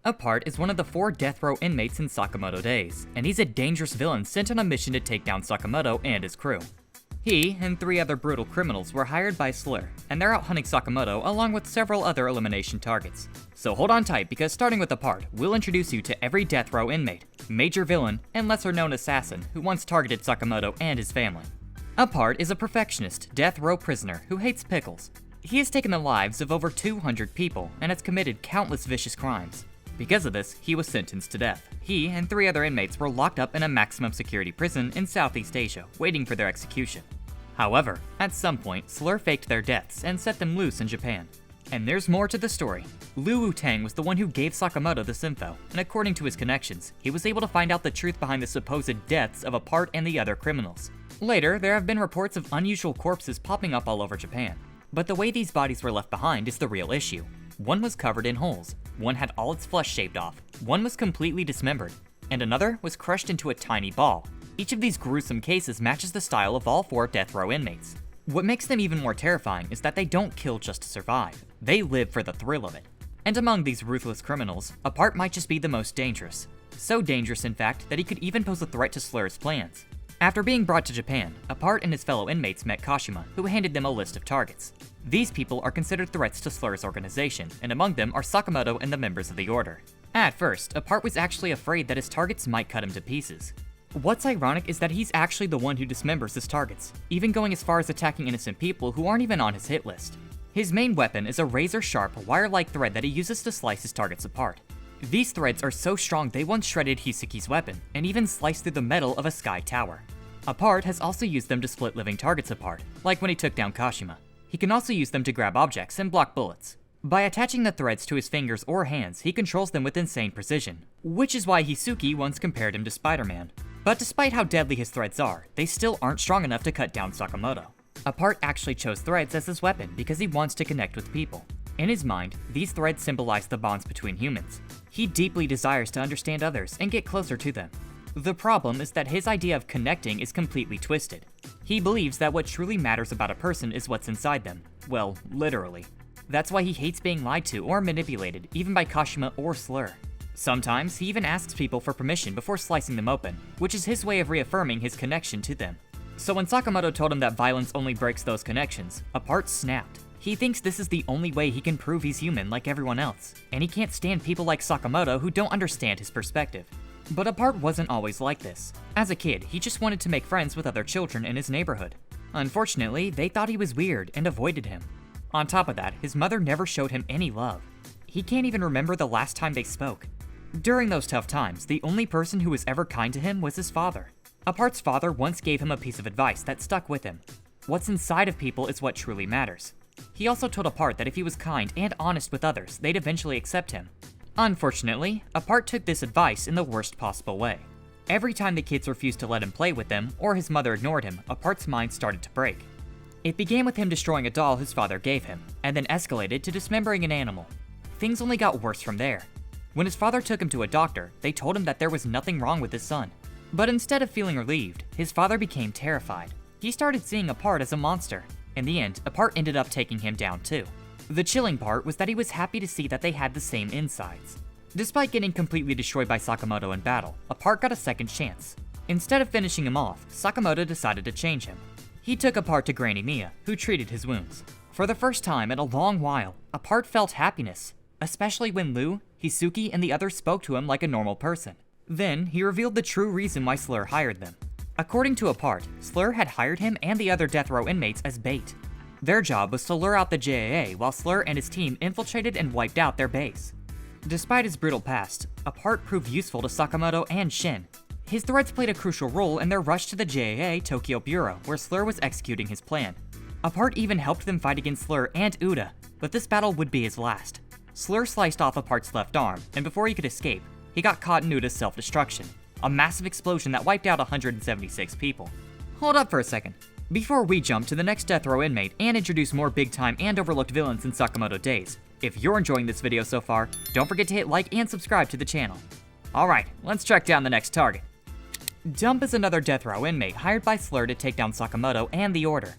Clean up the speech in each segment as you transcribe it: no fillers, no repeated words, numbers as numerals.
Apart is one of the 4 death row inmates in Sakamoto Days, and he's a dangerous villain sent on a mission to take down Sakamoto and his crew. He and 3 other brutal criminals were hired by Slur, and they're out hunting Sakamoto along with several other elimination targets. So hold on tight, because starting with Apart, we'll introduce you to every death row inmate, major villain, and lesser known assassin who once targeted Sakamoto and his family. Apart is a perfectionist, death row prisoner who hates pickles. He has taken the lives of over 200 people and has committed countless vicious crimes. Because of this, he was sentenced to death. He and 3 other inmates were locked up in a maximum security prison in Southeast Asia, waiting for their execution. However, at some point, Slur faked their deaths and set them loose in Japan. And there's more to the story. Liu Wu-tang was the one who gave Sakamoto this info, and according to his connections, he was able to find out the truth behind the supposed deaths of Apart and the other criminals. Later, there have been reports of unusual corpses popping up all over Japan. But the way these bodies were left behind is the real issue. One was covered in holes, one had all its flesh shaved off, one was completely dismembered, and another was crushed into a tiny ball. Each of these gruesome cases matches the style of all 4 death row inmates. What makes them even more terrifying is that they don't kill just to survive, they live for the thrill of it. And among these ruthless criminals, Apart might just be the most dangerous. So dangerous, in fact, that he could even pose a threat to Slur's plans. After being brought to Japan, Apart and his fellow inmates met Kashima, who handed them a list of targets. These people are considered threats to Slur's organization, and among them are Sakamoto and the members of the Order. At first, Apart was actually afraid that his targets might cut him to pieces. What's ironic is that he's actually the one who dismembers his targets, even going as far as attacking innocent people who aren't even on his hit list. His main weapon is a razor-sharp, wire-like thread that he uses to slice his targets apart. These threads are so strong they once shredded Hisuki's weapon, and even sliced through the metal of a sky tower. Apart has also used them to split living targets apart, like when he took down Kashima. He can also use them to grab objects and block bullets. By attaching the threads to his fingers or hands, he controls them with insane precision, which is why Hisuki once compared him to Spider-Man. But despite how deadly his threads are, they still aren't strong enough to cut down Sakamoto. Apart actually chose threads as his weapon because he wants to connect with people. In his mind, these threads symbolize the bonds between humans. He deeply desires to understand others and get closer to them. The problem is that his idea of connecting is completely twisted. He believes that what truly matters about a person is what's inside them. Well, literally. That's why he hates being lied to or manipulated, even by Kashima or Slur. Sometimes, he even asks people for permission before slicing them open, which is his way of reaffirming his connection to them. So when Sakamoto told him that violence only breaks those connections, Apart snapped. He thinks this is the only way he can prove he's human like everyone else, and he can't stand people like Sakamoto who don't understand his perspective. But Apart wasn't always like this. As a kid, he just wanted to make friends with other children in his neighborhood. Unfortunately, they thought he was weird and avoided him. On top of that, his mother never showed him any love. He can't even remember the last time they spoke. During those tough times, the only person who was ever kind to him was his father. Apart's father once gave him a piece of advice that stuck with him. What's inside of people is what truly matters. He also told Apart that if he was kind and honest with others, they'd eventually accept him. Unfortunately, Apart took this advice in the worst possible way. Every time the kids refused to let him play with them, or his mother ignored him, Apart's mind started to break. It began with him destroying a doll his father gave him, and then escalated to dismembering an animal. Things only got worse from there. When his father took him to a doctor, they told him that there was nothing wrong with his son. But instead of feeling relieved, his father became terrified. He started seeing Apart as a monster. In the end, Apart ended up taking him down too. The chilling part was that he was happy to see that they had the same insides. Despite getting completely destroyed by Sakamoto in battle, Apart got a second chance. Instead of finishing him off, Sakamoto decided to change him. He took Apart to Granny Mia, who treated his wounds. For the first time in a long while, Apart felt happiness, especially when Liu, Hisuki, and the others spoke to him like a normal person. Then, he revealed the true reason why Slur hired them. According to Apart, Slur had hired him and the other death row inmates as bait. Their job was to lure out the JAA while Slur and his team infiltrated and wiped out their base. Despite his brutal past, Apart proved useful to Sakamoto and Shin. His threats played a crucial role in their rush to the JAA Tokyo Bureau, where Slur was executing his plan. Apart even helped them fight against Slur and Uda, but this battle would be his last. Slur sliced off Apart's left arm, and before he could escape, he got caught in Uda's self-destruction, a massive explosion that wiped out 176 people. Hold up for a second. Before we jump to the next death row inmate and introduce more big-time and overlooked villains in Sakamoto Days, if you're enjoying this video so far, don't forget to hit like and subscribe to the channel. Alright, let's track down the next target. Dump is another death row inmate hired by Slur to take down Sakamoto and the Order.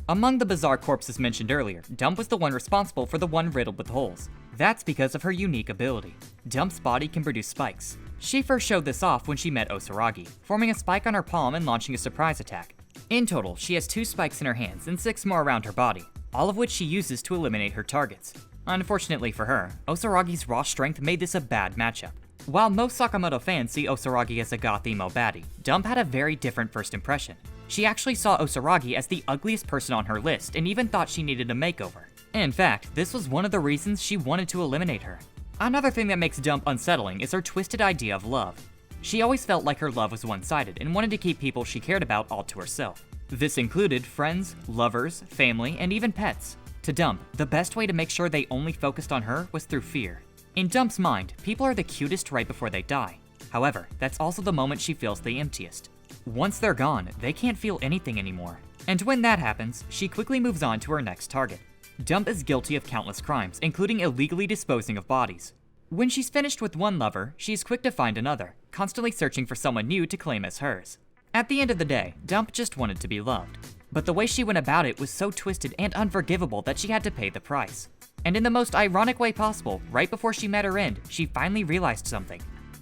Among the bizarre corpses mentioned earlier, Dump was the one responsible for the one riddled with holes. That's because of her unique ability. Dump's body can produce spikes. She first showed this off when she met Osuragi, forming a spike on her palm and launching a surprise attack. In total, she has 2 spikes in her hands and 6 more around her body, all of which she uses to eliminate her targets. Unfortunately for her, Osuragi's raw strength made this a bad matchup. While most Sakamoto fans see Osuragi as a goth emo baddie, Dump had a very different first impression. She actually saw Osuragi as the ugliest person on her list and even thought she needed a makeover. In fact, this was one of the reasons she wanted to eliminate her. Another thing that makes Dump unsettling is her twisted idea of love. She always felt like her love was one-sided and wanted to keep people she cared about all to herself. This included friends, lovers, family, and even pets. To Dump, the best way to make sure they only focused on her was through fear. In Dump's mind, people are the cutest right before they die. However, that's also the moment she feels the emptiest. Once they're gone, they can't feel anything anymore. And when that happens, she quickly moves on to her next target. Dump is guilty of countless crimes, including illegally disposing of bodies. When she's finished with one lover, she's quick to find another, constantly searching for someone new to claim as hers. At the end of the day, Dump just wanted to be loved. But the way she went about it was so twisted and unforgivable that she had to pay the price. And in the most ironic way possible, right before she met her end, she finally realized something.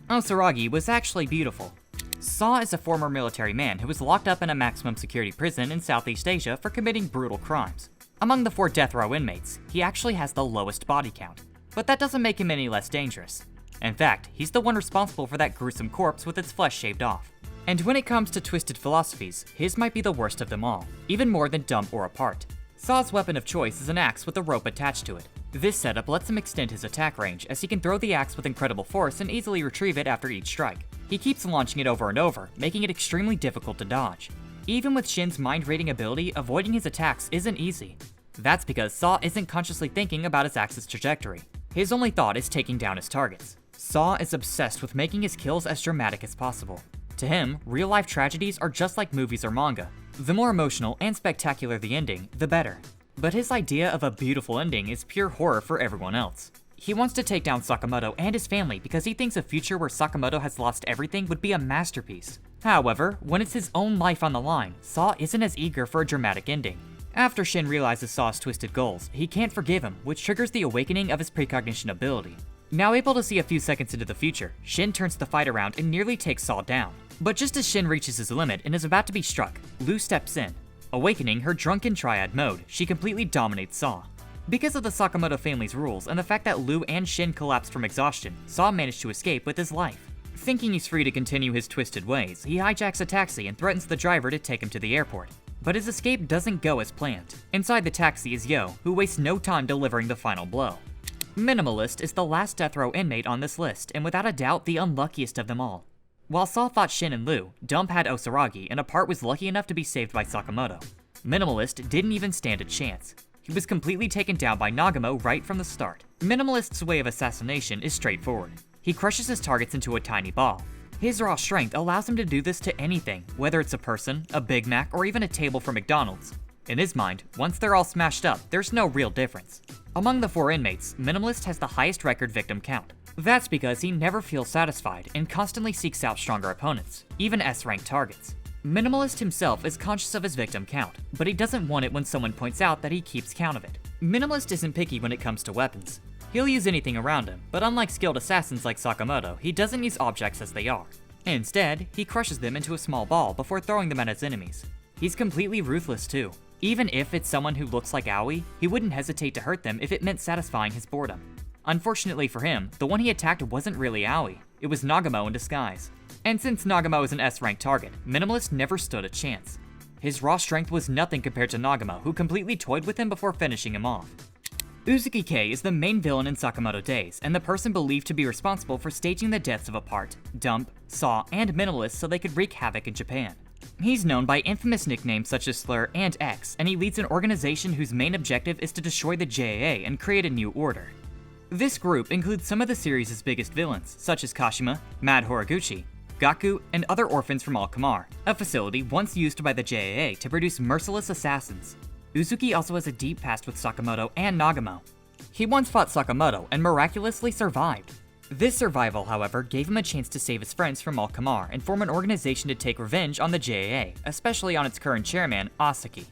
Osuragi was actually beautiful. Saw is a former military man who was locked up in a maximum security prison in Southeast Asia for committing brutal crimes. Among the 4 death row inmates, he actually has the lowest body count. But that doesn't make him any less dangerous. In fact, he's the one responsible for that gruesome corpse with its flesh shaved off. And when it comes to twisted philosophies, his might be the worst of them all, even more than Dump or Apart. Saw's weapon of choice is an axe with a rope attached to it. This setup lets him extend his attack range, as he can throw the axe with incredible force and easily retrieve it after each strike. He keeps launching it over and over, making it extremely difficult to dodge. Even with Shin's mind-reading ability, avoiding his attacks isn't easy. That's because Saw isn't consciously thinking about his axe's trajectory. His only thought is taking down his targets. Saw is obsessed with making his kills as dramatic as possible. To him, real-life tragedies are just like movies or manga. The more emotional and spectacular the ending, the better. But his idea of a beautiful ending is pure horror for everyone else. He wants to take down Sakamoto and his family because he thinks a future where Sakamoto has lost everything would be a masterpiece. However, when it's his own life on the line, Saw isn't as eager for a dramatic ending. After Shin realizes Saw's twisted goals, he can't forgive him, which triggers the awakening of his precognition ability. Now able to see a few seconds into the future, Shin turns the fight around and nearly takes Saw down. But just as Shin reaches his limit and is about to be struck, Lu steps in. Awakening her drunken triad mode, she completely dominates Saw. Because of the Sakamoto family's rules and the fact that Lu and Shin collapsed from exhaustion, Saw managed to escape with his life. Thinking he's free to continue his twisted ways, he hijacks a taxi and threatens the driver to take him to the airport. But his escape doesn't go as planned. Inside the taxi is Yo, who wastes no time delivering the final blow. Minimalist is the last death row inmate on this list, and without a doubt the unluckiest of them all. While Saw fought Shin and Lu, Dump had Osuragi, and Apart was lucky enough to be saved by Sakamoto. Minimalist didn't even stand a chance. He was completely taken down by Nagamo right from the start. Minimalist's way of assassination is straightforward. He crushes his targets into a tiny ball. His raw strength allows him to do this to anything, whether it's a person, a Big Mac, or even a table from McDonald's. In his mind, once they're all smashed up, there's no real difference. Among the 4 inmates, Minimalist has the highest record victim count. That's because he never feels satisfied and constantly seeks out stronger opponents, even S-rank targets. Minimalist himself is conscious of his victim count, but he doesn't want it when someone points out that he keeps count of it. Minimalist isn't picky when it comes to weapons. He'll use anything around him, but unlike skilled assassins like Sakamoto, he doesn't use objects as they are. Instead, he crushes them into a small ball before throwing them at his enemies. He's completely ruthless too. Even if it's someone who looks like Aoi, he wouldn't hesitate to hurt them if it meant satisfying his boredom. Unfortunately for him, the one he attacked wasn't really Aoi, it was Nagamo in disguise. And since Nagamo is an S-rank target, Minimalist never stood a chance. His raw strength was nothing compared to Nagamo, who completely toyed with him before finishing him off. Uzuki K is the main villain in Sakamoto Days, and the person believed to be responsible for staging the deaths of Apart, Dump, Saw, and Minimalist so they could wreak havoc in Japan. He's known by infamous nicknames such as Slur and X, and he leads an organization whose main objective is to destroy the JAA and create a new order. This group includes some of the series' biggest villains, such as Kashima, Mad Horiguchi, Gaku, and other orphans from Alkamar, a facility once used by the JAA to produce merciless assassins. Uzuki also has a deep past with Sakamoto and Nagamo. He once fought Sakamoto and miraculously survived. This survival, however, gave him a chance to save his friends from Alkamar and form an organization to take revenge on the JAA, especially on its current chairman, Asaki.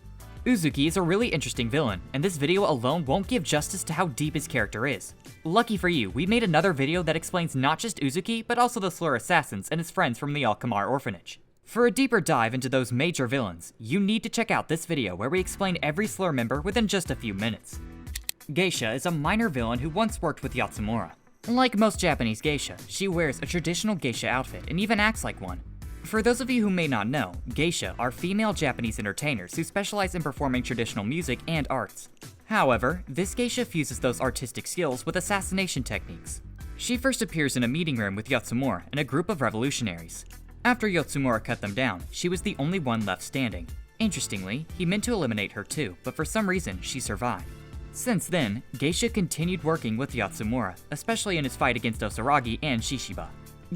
Uzuki is a really interesting villain, and this video alone won't give justice to how deep his character is. Lucky for you, we made another video that explains not just Uzuki, but also the Slur assassins and his friends from the Alkamar orphanage. For a deeper dive into those major villains, you need to check out this video where we explain every Slur member within just a few minutes. Geisha is a minor villain who once worked with Yatsumura. Like most Japanese geisha, she wears a traditional geisha outfit and even acts like one. For those of you who may not know, geisha are female Japanese entertainers who specialize in performing traditional music and arts. However, this geisha fuses those artistic skills with assassination techniques. She first appears in a meeting room with Yatsumura and a group of revolutionaries. After Yatsumura cut them down, she was the only one left standing. Interestingly, he meant to eliminate her too, but for some reason, she survived. Since then, geisha continued working with Yatsumura, especially in his fight against Osaragi and Shishiba.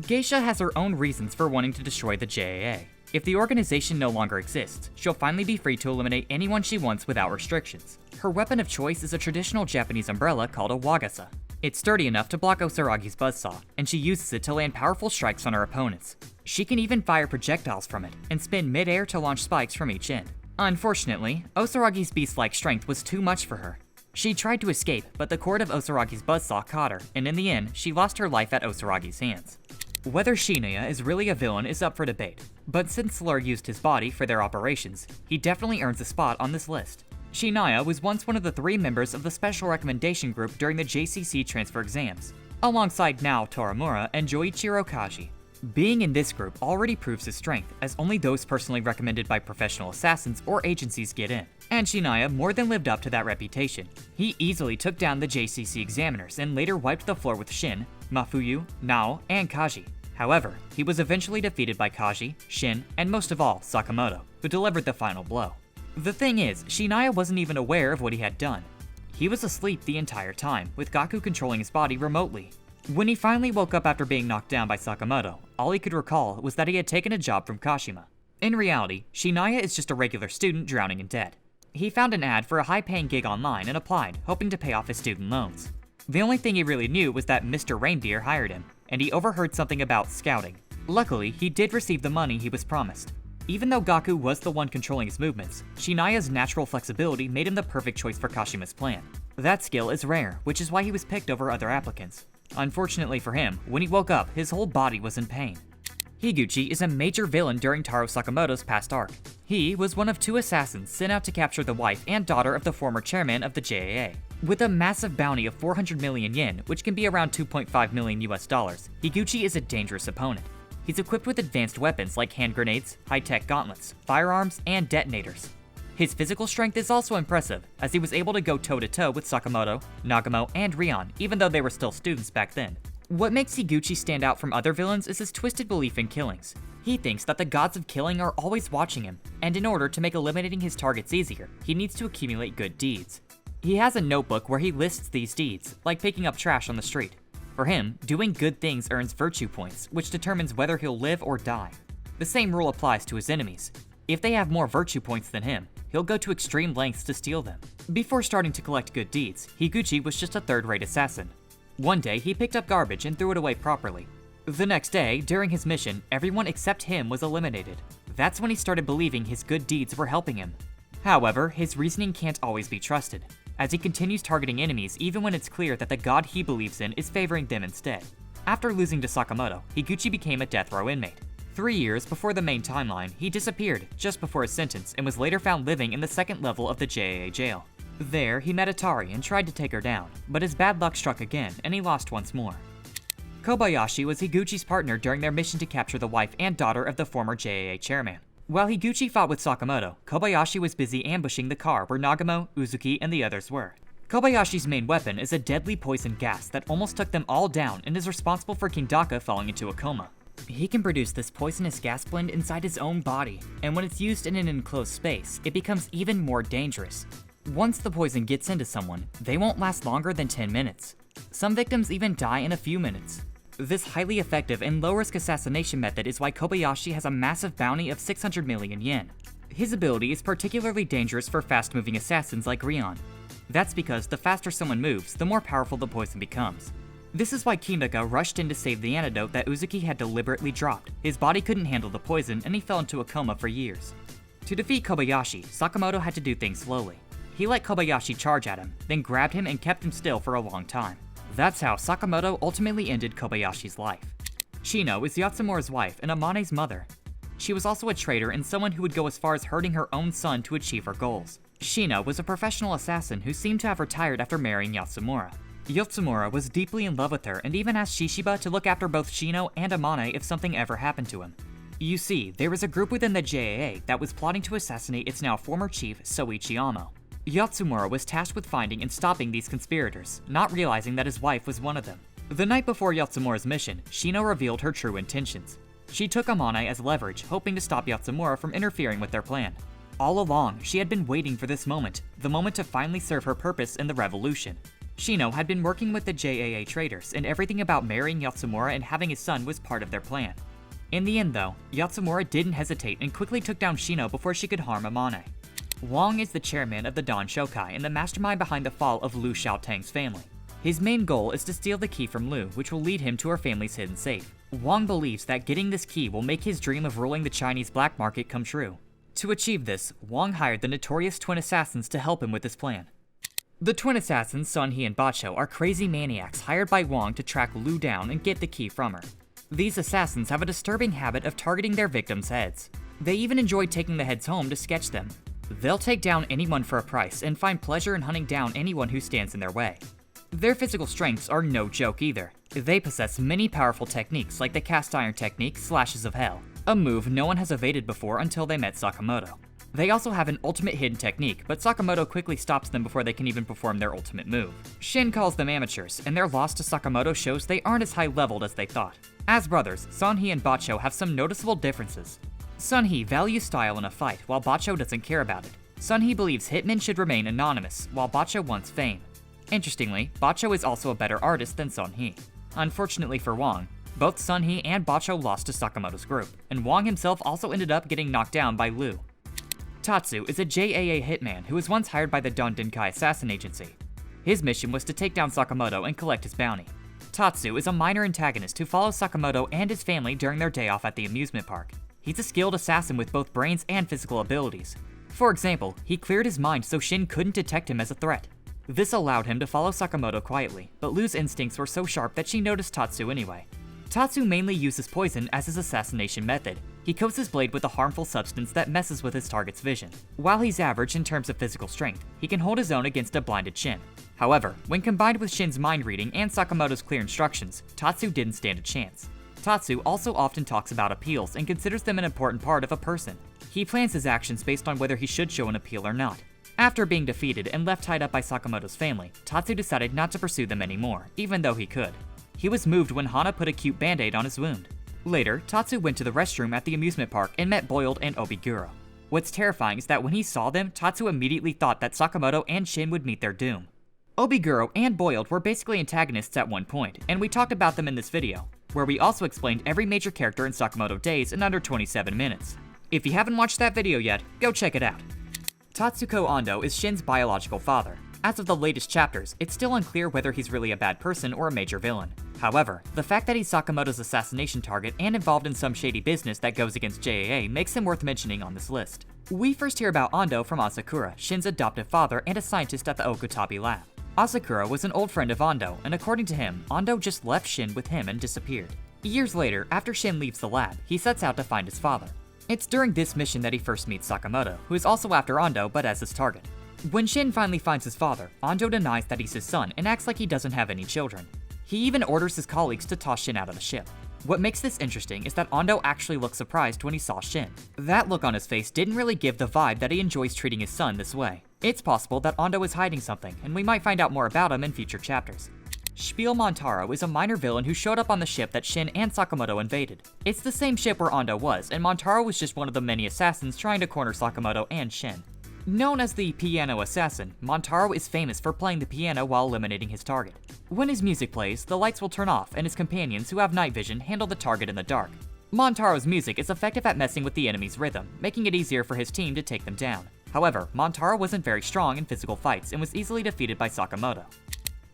Geisha has her own reasons for wanting to destroy the JAA. If the organization no longer exists, she'll finally be free to eliminate anyone she wants without restrictions. Her weapon of choice is a traditional Japanese umbrella called a wagasa. It's sturdy enough to block Osaragi's buzzsaw, and she uses it to land powerful strikes on her opponents. She can even fire projectiles from it, and spin mid-air to launch spikes from each end. Unfortunately, Osaragi's beast-like strength was too much for her. She tried to escape, but the cord of Osaragi's buzzsaw caught her, and in the end, she lost her life at Osaragi's hands. Whether Shino is really a villain is up for debate, but since Slur used his body for their operations, he definitely earns a spot on this list. Shino was once one of the 3 members of the Special Recommendation Group during the JCC transfer exams, alongside Nao Toramura and Joichiro Kaji. Being in this group already proves his strength, as only those personally recommended by professional assassins or agencies get in, and Shino more than lived up to that reputation. He easily took down the JCC examiners and later wiped the floor with Shin, Mafuyu, Nao, and Kaji. However, he was eventually defeated by Kaji, Shin, and most of all, Sakamoto, who delivered the final blow. The thing is, Shino wasn't even aware of what he had done. He was asleep the entire time, with Gaku controlling his body remotely. When he finally woke up after being knocked down by Sakamoto, all he could recall was that he had taken a job from Kashima. In reality, Shino is just a regular student drowning in debt. He found an ad for a high-paying gig online and applied, hoping to pay off his student loans. The only thing he really knew was that Mr. Reindeer hired him, and he overheard something about scouting. Luckily, he did receive the money he was promised. Even though Gaku was the one controlling his movements, Shino's natural flexibility made him the perfect choice for Kashima's plan. That skill is rare, which is why he was picked over other applicants. Unfortunately for him, when he woke up, his whole body was in pain. Higuchi is a major villain during Taro Sakamoto's past arc. He was one of 2 assassins sent out to capture the wife and daughter of the former chairman of the JAA. With a massive bounty of 400 million yen, which can be around 2.5 million US dollars, Higuchi is a dangerous opponent. He's equipped with advanced weapons like hand grenades, high-tech gauntlets, firearms, and detonators. His physical strength is also impressive, as he was able to go toe-to-toe with Sakamoto, Nagamo, and Rion, even though they were still students back then. What makes Higuchi stand out from other villains is his twisted belief in killings. He thinks that the gods of killing are always watching him, and in order to make eliminating his targets easier, he needs to accumulate good deeds. He has a notebook where he lists these deeds, like picking up trash on the street. For him, doing good things earns virtue points, which determines whether he'll live or die. The same rule applies to his enemies. If they have more virtue points than him, he'll go to extreme lengths to steal them. Before starting to collect good deeds, Higuchi was just a third-rate assassin. One day, he picked up garbage and threw it away properly. The next day, during his mission, everyone except him was eliminated. That's when he started believing his good deeds were helping him. However, his reasoning can't always be trusted, as he continues targeting enemies even when it's clear that the god he believes in is favoring them instead. After losing to Sakamoto, Higuchi became a death row inmate. 3 years before the main timeline, he disappeared just before his sentence and was later found living in the 2nd level of the JAA jail. There, he met Atari and tried to take her down, but his bad luck struck again and he lost once more. Kobayashi was Higuchi's partner during their mission to capture the wife and daughter of the former JAA chairman. While Higuchi fought with Sakamoto, Kobayashi was busy ambushing the car where Nagamo, Uzuki, and the others were. Kobayashi's main weapon is a deadly poison gas that almost took them all down and is responsible for King Daka falling into a coma. He can produce this poisonous gas blend inside his own body, and when it's used in an enclosed space, it becomes even more dangerous. Once the poison gets into someone, they won't last longer than 10 minutes. Some victims even die in a few minutes. This highly effective and low-risk assassination method is why Kobayashi has a massive bounty of 600 million yen. His ability is particularly dangerous for fast-moving assassins like Rion. That's because the faster someone moves, the more powerful the poison becomes. This is why Kindaka rushed in to save the antidote that Uzuki had deliberately dropped. His body couldn't handle the poison and he fell into a coma for years. To defeat Kobayashi, Sakamoto had to do things slowly. He let Kobayashi charge at him, then grabbed him and kept him still for a long time. That's how Sakamoto ultimately ended Kobayashi's life. Shino is Yatsumura's wife and Amane's mother. She was also a traitor and someone who would go as far as hurting her own son to achieve her goals. Shino was a professional assassin who seemed to have retired after marrying Yatsumura. Yatsumura was deeply in love with her and even asked Shishiba to look after both Shino and Amane if something ever happened to him. You see, there was a group within the JAA that was plotting to assassinate its now former chief, Soichi Amo. Yatsumura was tasked with finding and stopping these conspirators, not realizing that his wife was one of them. The night before Yatsumura's mission, Shino revealed her true intentions. She took Amane as leverage, hoping to stop Yatsumura from interfering with their plan. All along, she had been waiting for this moment, the moment to finally serve her purpose in the revolution. Shino had been working with the JAA traitors, and everything about marrying Yatsumura and having his son was part of their plan. In the end though, Yatsumura didn't hesitate and quickly took down Shino before she could harm Amane. Wang is the chairman of the Dan Shokai and the mastermind behind the fall of Lu Xiaotang's family. His main goal is to steal the key from Lu, which will lead him to her family's hidden safe. Wang believes that getting this key will make his dream of ruling the Chinese black market come true. To achieve this, Wang hired the notorious twin assassins to help him with his plan. The twin assassins, Sun He and Bacho, are crazy maniacs hired by Wang to track Lu down and get the key from her. These assassins have a disturbing habit of targeting their victims' heads. They even enjoy taking the heads home to sketch them. They'll take down anyone for a price and find pleasure in hunting down anyone who stands in their way. Their physical strengths are no joke either. They possess many powerful techniques like the cast iron technique, Slashes of Hell, a move no one has evaded before until they met Sakamoto. They also have an ultimate hidden technique, but Sakamoto quickly stops them before they can even perform their ultimate move. Shin calls them amateurs, and their loss to Sakamoto shows they aren't as high-leveled as they thought. As brothers, Sun He and Bacho have some noticeable differences. Sun He values style in a fight, while Bacho doesn't care about it. Sun He believes hitmen should remain anonymous, while Bacho wants fame. Interestingly, Bacho is also a better artist than Sun He. Unfortunately for Wang, both Sun He and Bacho lost to Sakamoto's group, and Wang himself also ended up getting knocked down by Lu. Tatsu is a JAA hitman who was once hired by the Don Denkai Assassin Agency. His mission was to take down Sakamoto and collect his bounty. Tatsu is a minor antagonist who follows Sakamoto and his family during their day off at the amusement park. He's a skilled assassin with both brains and physical abilities. For example, he cleared his mind so Shin couldn't detect him as a threat. This allowed him to follow Sakamoto quietly, but Lu's instincts were so sharp that she noticed Tatsu anyway. Tatsu mainly uses poison as his assassination method. He coats his blade with a harmful substance that messes with his target's vision. While he's average in terms of physical strength, he can hold his own against a blinded Shin. However, when combined with Shin's mind reading and Sakamoto's clear instructions, Tatsu didn't stand a chance. Tatsu also often talks about appeals and considers them an important part of a person. He plans his actions based on whether he should show an appeal or not. After being defeated and left tied up by Sakamoto's family, Tatsu decided not to pursue them anymore, even though he could. He was moved when Hana put a cute band-aid on his wound. Later, Tatsu went to the restroom at the amusement park and met Boiled and Obiguro. What's terrifying is that when he saw them, Tatsu immediately thought that Sakamoto and Shin would meet their doom. Obiguro and Boiled were basically antagonists at one point, and we talked about them in this video, where we also explained every major character in Sakamoto Days in under 27 minutes. If you haven't watched that video yet, go check it out. Tatsuko Ando is Shin's biological father. As of the latest chapters, it's still unclear whether he's really a bad person or a major villain. However, the fact that he's Sakamoto's assassination target and involved in some shady business that goes against JAA makes him worth mentioning on this list. We first hear about Ando from Asakura, Shin's adoptive father and a scientist at the Okutabi lab. Asakura was an old friend of Ando, and according to him, Ando just left Shin with him and disappeared. Years later, after Shin leaves the lab, he sets out to find his father. It's during this mission that he first meets Sakamoto, who is also after Ando but as his target. When Shin finally finds his father, Ando denies that he's his son and acts like he doesn't have any children. He even orders his colleagues to toss Shin out of the ship. What makes this interesting is that Ando actually looked surprised when he saw Shin. That look on his face didn't really give the vibe that he enjoys treating his son this way. It's possible that Ando is hiding something, and we might find out more about him in future chapters. Spiel Montaro is a minor villain who showed up on the ship that Shin and Sakamoto invaded. It's the same ship where Ando was, and Montaro was just one of the many assassins trying to corner Sakamoto and Shin. Known as the Piano Assassin, Montaro is famous for playing the piano while eliminating his target. When his music plays, the lights will turn off and his companions who have night vision handle the target in the dark. Montaro's music is effective at messing with the enemy's rhythm, making it easier for his team to take them down. However, Montaro wasn't very strong in physical fights and was easily defeated by Sakamoto.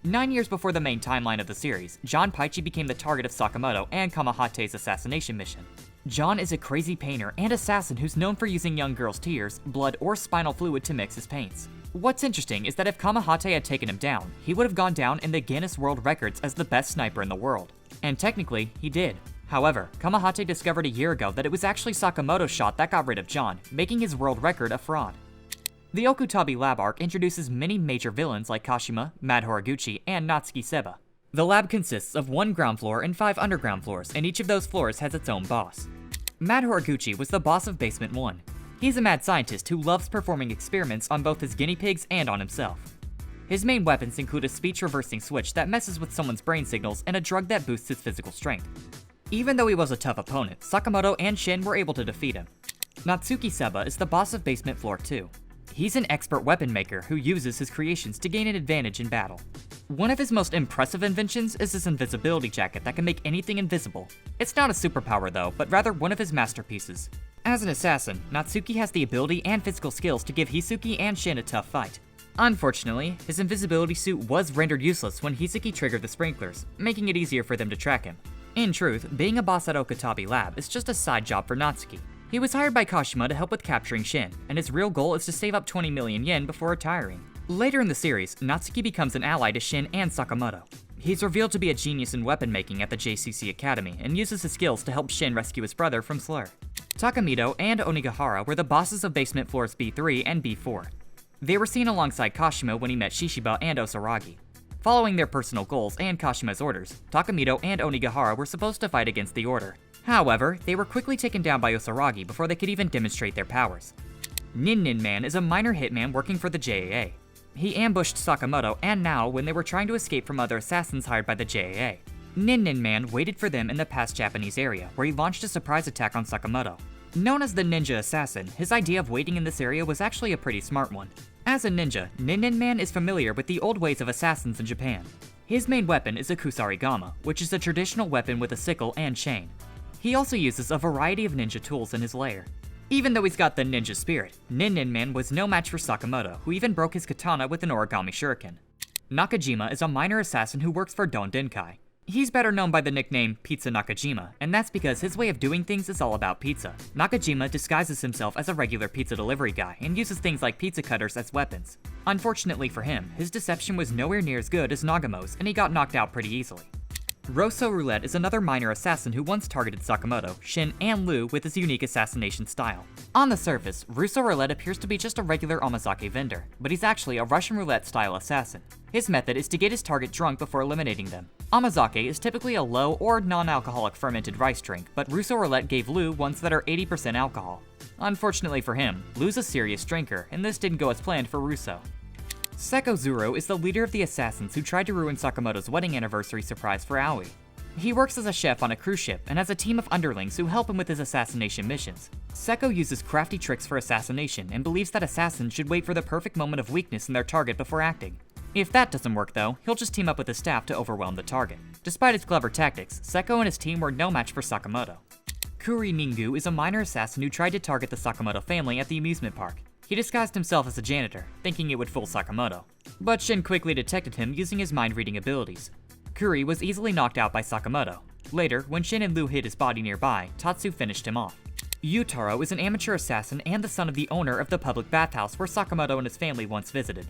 9 years before the main timeline of the series, John Paichi became the target of Sakamoto and Kamahate's assassination mission. John is a crazy painter and assassin who's known for using young girls' tears, blood, or spinal fluid to mix his paints. What's interesting is that if Kamahate had taken him down, he would have gone down in the Guinness World Records as the best sniper in the world. And technically, he did. However, Kamahate discovered a year ago that it was actually Sakamoto's shot that got rid of John, making his world record a fraud. The Okutabi lab arc introduces many major villains like Kashima, Mad Horiguchi, and Natsuki Seba. The lab consists of 1 ground floor and 5 underground floors, and each of those floors has its own boss. Mad Horiguchi was the boss of Basement 1. He's a mad scientist who loves performing experiments on both his guinea pigs and on himself. His main weapons include a speech-reversing switch that messes with someone's brain signals and a drug that boosts his physical strength. Even though he was a tough opponent, Sakamoto and Shin were able to defeat him. Natsuki Seba is the boss of Basement Floor 2. He's an expert weapon maker who uses his creations to gain an advantage in battle. One of his most impressive inventions is his invisibility jacket that can make anything invisible. It's not a superpower though, but rather one of his masterpieces. As an assassin, Natsuki has the ability and physical skills to give Hisuki and Shin a tough fight. Unfortunately, his invisibility suit was rendered useless when Hisuki triggered the sprinklers, making it easier for them to track him. In truth, being a boss at Okutabi Lab is just a side job for Natsuki. He was hired by Kashima to help with capturing Shin, and his real goal is to save up 20 million yen before retiring. Later in the series, Natsuki becomes an ally to Shin and Sakamoto. He's revealed to be a genius in weapon making at the JCC Academy and uses his skills to help Shin rescue his brother from Slur. Takamito and Onigahara were the bosses of basement floors B3 and B4. They were seen alongside Kashima when he met Shishiba and Osaragi. Following their personal goals and Kashima's orders, Takamito and Onigahara were supposed to fight against the Order. However, they were quickly taken down by Osaragi before they could even demonstrate their powers. Nin Nin Man is a minor hitman working for the JAA. He ambushed Sakamoto and Nao when they were trying to escape from other assassins hired by the JAA. Nin Nin Man waited for them in the past Japanese area, where he launched a surprise attack on Sakamoto. Known as the Ninja Assassin, his idea of waiting in this area was actually a pretty smart one. As a ninja, Nin Nin Man is familiar with the old ways of assassins in Japan. His main weapon is a kusarigama, which is a traditional weapon with a sickle and chain. He also uses a variety of ninja tools in his lair. Even though he's got the ninja spirit, Nin Nin Man was no match for Sakamoto, who even broke his katana with an origami shuriken. Nakajima is a minor assassin who works for Don Denkai. He's better known by the nickname Pizza Nakajima, and that's because his way of doing things is all about pizza. Nakajima disguises himself as a regular pizza delivery guy and uses things like pizza cutters as weapons. Unfortunately for him, his deception was nowhere near as good as Nagamo's, and he got knocked out pretty easily. Rosso Roulette is another minor assassin who once targeted Sakamoto, Shin, and Lu with his unique assassination style. On the surface, Rosso Roulette appears to be just a regular omazake vendor, but he's actually a Russian roulette-style assassin. His method is to get his target drunk before eliminating them. Amazake is typically a low or non-alcoholic fermented rice drink, but Rosso Roulette gave Lu ones that are 80% alcohol. Unfortunately for him, Lu's a serious drinker, and this didn't go as planned for Russo. Seko Zuro is the leader of the assassins who tried to ruin Sakamoto's wedding anniversary surprise for Aoi. He works as a chef on a cruise ship and has a team of underlings who help him with his assassination missions. Seko uses crafty tricks for assassination and believes that assassins should wait for the perfect moment of weakness in their target before acting. If that doesn't work though, he'll just team up with his staff to overwhelm the target. Despite his clever tactics, Seko and his team were no match for Sakamoto. Kuri Ningu is a minor assassin who tried to target the Sakamoto family at the amusement park. He disguised himself as a janitor, thinking it would fool Sakamoto. But Shin quickly detected him using his mind-reading abilities. Kuri was easily knocked out by Sakamoto. Later, when Shin and Lu hid his body nearby, Tatsu finished him off. Yutaro is an amateur assassin and the son of the owner of the public bathhouse where Sakamoto and his family once visited.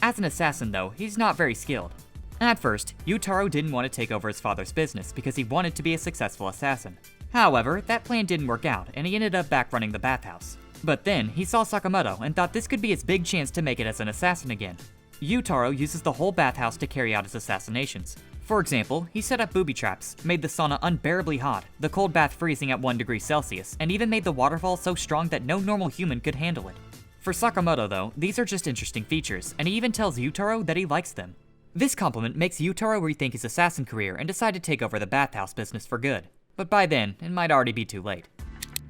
As an assassin though, he's not very skilled. At first, Yutaro didn't want to take over his father's business because he wanted to be a successful assassin. However, that plan didn't work out and he ended up back running the bathhouse. But then, he saw Sakamoto and thought this could be his big chance to make it as an assassin again. Yutaro uses the whole bathhouse to carry out his assassinations. For example, he set up booby traps, made the sauna unbearably hot, the cold bath freezing at 1 degree Celsius, and even made the waterfall so strong that no normal human could handle it. For Sakamoto though, these are just interesting features, and he even tells Yutaro that he likes them. This compliment makes Yutaro rethink his assassin career and decide to take over the bathhouse business for good. But by then, it might already be too late.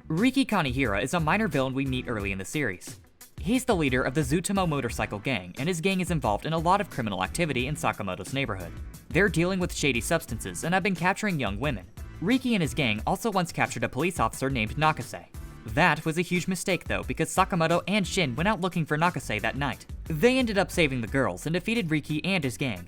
Riki Kanehira is a minor villain we meet early in the series. He's the leader of the Zutomo motorcycle gang, and his gang is involved in a lot of criminal activity in Sakamoto's neighborhood. They're dealing with shady substances and have been capturing young women. Riki and his gang also once captured a police officer named Nakase. That was a huge mistake though, because Sakamoto and Shin went out looking for Nakase that night. They ended up saving the girls and defeated Riki and his gang.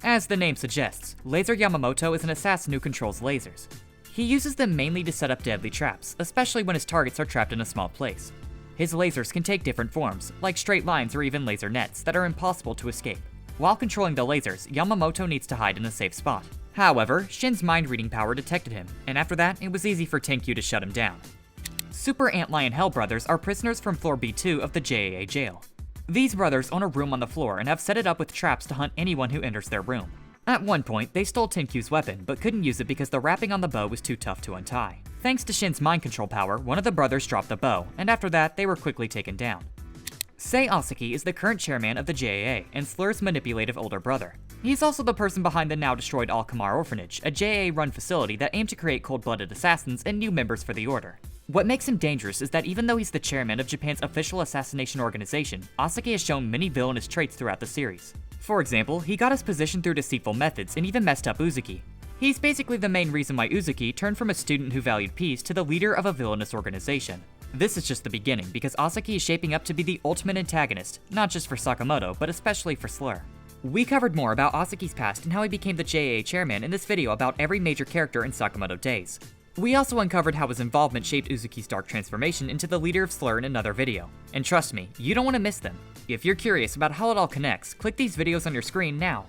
As the name suggests, Laser Yamamoto is an assassin who controls lasers. He uses them mainly to set up deadly traps, especially when his targets are trapped in a small place. His lasers can take different forms, like straight lines or even laser nets that are impossible to escape. While controlling the lasers, Yamamoto needs to hide in a safe spot. However, Shin's mind-reading power detected him, and after that, it was easy for Tenkyu to shut him down. Super Antlion Hell brothers are prisoners from floor B2 of the JAA jail. These brothers own a room on the floor and have set it up with traps to hunt anyone who enters their room. At one point, they stole Tenkyu's weapon, but couldn't use it because the wrapping on the bow was too tough to untie. Thanks to Shin's mind control power, one of the brothers dropped the bow, and after that, they were quickly taken down. Sei Asaki is the current chairman of the JAA and Slur's manipulative older brother. He's also the person behind the now destroyed Al-Kamar Orphanage, a JAA-run facility that aimed to create cold-blooded assassins and new members for the order. What makes him dangerous is that even though he's the chairman of Japan's official assassination organization, Asaki has shown many villainous traits throughout the series. For example, he got his position through deceitful methods and even messed up Uzuki. He's basically the main reason why Uzuki turned from a student who valued peace to the leader of a villainous organization. This is just the beginning, because Asaki is shaping up to be the ultimate antagonist, not just for Sakamoto, but especially for Slur. We covered more about Asaki's past and how he became the JAA chairman in this video about every major character in Sakamoto Days. We also uncovered how his involvement shaped Uzuki's dark transformation into the leader of Slur in another video. And trust me, you don't want to miss them. If you're curious about how it all connects, click these videos on your screen now.